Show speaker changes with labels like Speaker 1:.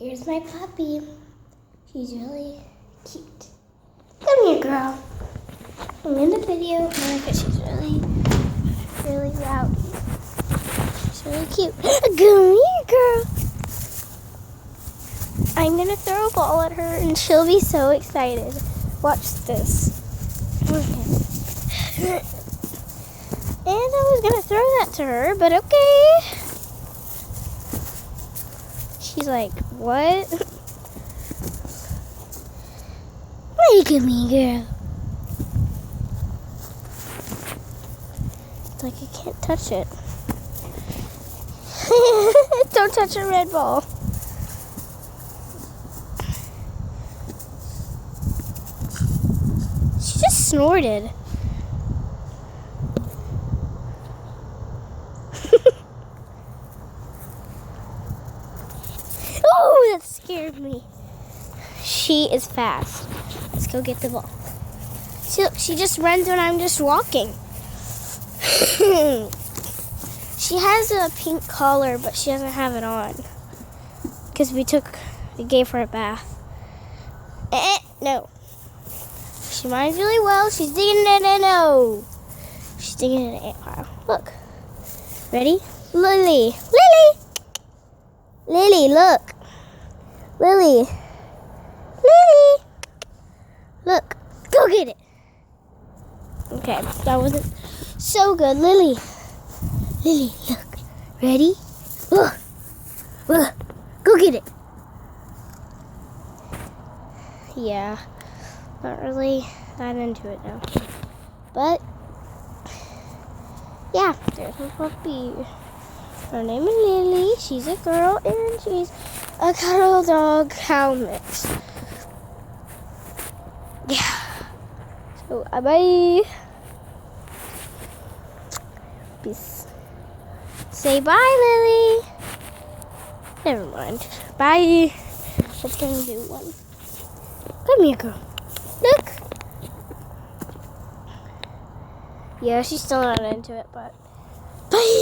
Speaker 1: Here's my puppy. She's really cute. Come here, girl. I'm in the video because she's really rowdy. She's really cute. Come here, girl. I'm going to throw a ball at her and she'll be so excited. Watch this. Okay. And I was going to throw that to her, but okay. She's like, what? Look at me, girl. It's like I can't touch it. Don't touch a red ball. She just snorted. Oh, that scared me. She is fast. Let's go get the ball. See, look, she just runs when I'm just walking. She has a pink collar, but she doesn't have it on. Because we gave her a bath. No. She minds really well. She's digging in a no. She's digging in an ant pile. Look. Ready? Lily. Lily! Lily, look. Lily. Lily! Look. Go get it. Okay, that wasn't so good. Lily. Lily, look. Ready? Look. Look. Go get it. Yeah. Not really that into it now. But, yeah, there's my puppy. Her name is Lily. She's a girl and she's a cuddle dog cow mix. Yeah. So, bye. Peace. Say bye, Lily. Never mind. Bye. Let's go and do one. Come here, girl. Look. Yeah, she's still not into it, but bye.